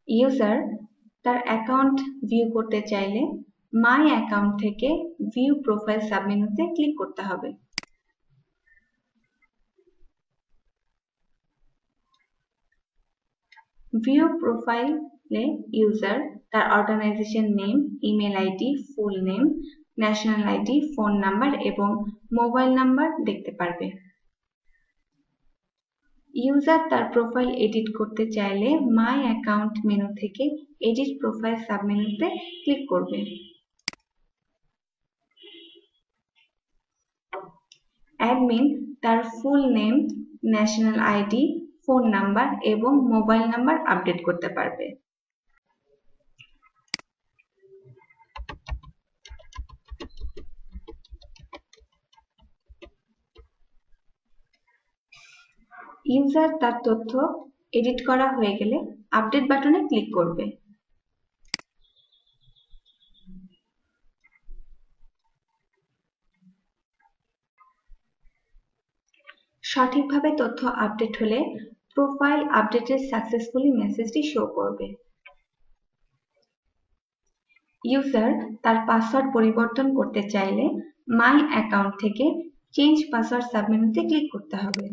User তার account view করতে চাইলে মাই অ্যাকাউন্ট থেকে ভিউ প্রোফাইল সাবমেনুতে ক্লিক করতে হবে। ভিউ প্রোফাইলে ইউজার তার organisation name, email ID, full name, national ID, phone number এবং মোবাইল নাম্বার দেখতে পারবে। ইউজার তার প্রোফাইল এডিট করতে চাইলে মাই অ্যাকাউন্ট মেনু থেকে এডিট প্রোফাইল সাবমেনুতে ক্লিক করবে। অ্যাডমিন তার full name, national ID, phone number এবং মোবাইল নাম্বার আপডেট করতে পারবে। ইউজার তার তথ্য এডিট করা হয়ে গেলে আপডেট বাটনে ক্লিক করবে। সঠিকভাবে তথ্য আপডেট হলে প্রোফাইল আপডেটেড সাকসেসফুলি মেসেজটি শো করবে। ইউজার তার পাসওয়ার্ড পরিবর্তন করতে চাইলে মাই অ্যাকাউন্ট থেকে চেঞ্জ পাসওয়ার্ড সাবমেনুতে ক্লিক করতে হবে।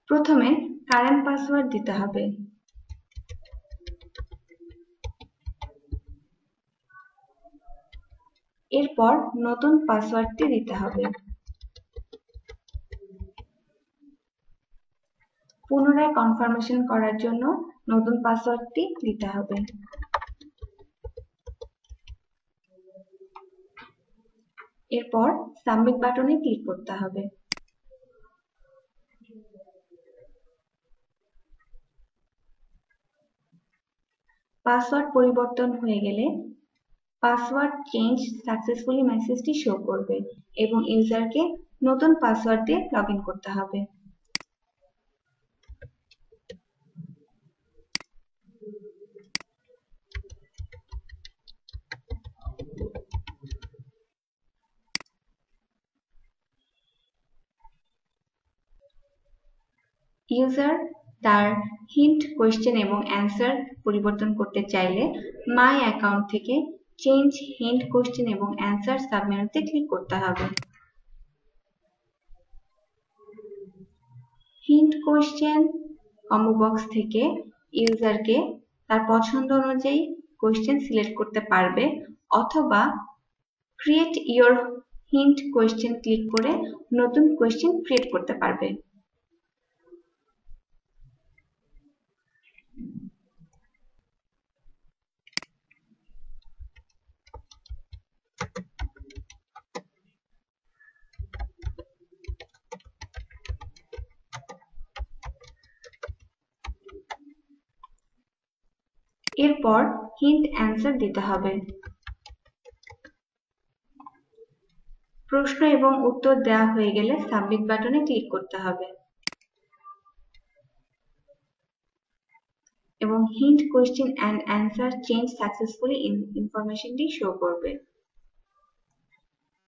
প্রথমে কারেন্ট পাসওয়ার্ড দিতে হবে। এরপর নতুন পাসওয়ার্ডটি দিতে হবে। পুনরায় কনফার্মেশন করার জন্য নতুন পাসওয়ার্ডটি দিতে হবে। এরপর সাবমিট বাটনে ক্লিক করতে হবে। পাসওয়ার্ড পরিবর্তন হয়ে গেলে পাসওয়ার্ড চেঞ্জ সাকসেসফুলি মেসেজটি শো করবে এবং ইউজারকে নতুন পাসওয়ার্ড দিয়ে লগইন করতে হবে। ইউজার তার হিন্ট, কোয়েশ্চেন এবং অ্যান্সার পরিবর্তন করতে চাইলে মাই অ্যাকাউন্ট থেকে চেঞ্জ হিন্ট, কোয়েশ্চেন এবং অ্যান্সার সাবমেনুতে ক্লিক করতে হবে। হিন্ট কোয়েশ্চেন কম্বো বক্স থেকে ইউজারকে তার পছন্দ অনুযায়ী কোয়েশ্চেন সিলেক্ট করতে পারবে অথবা create your hint question click করে নতুন কোয়েশ্চেন ক্রিয়েট করতে পারবে। এরপর হিন্ট অ্যান্সার দিতে হবে। প্রশ্ন এবং উত্তর দেওয়া হয়ে গেলে সাবমিট বাটনে ক্লিক করতে হবে এবং hint, question and answer change successfully ইনফরমেশনটি শো করবে।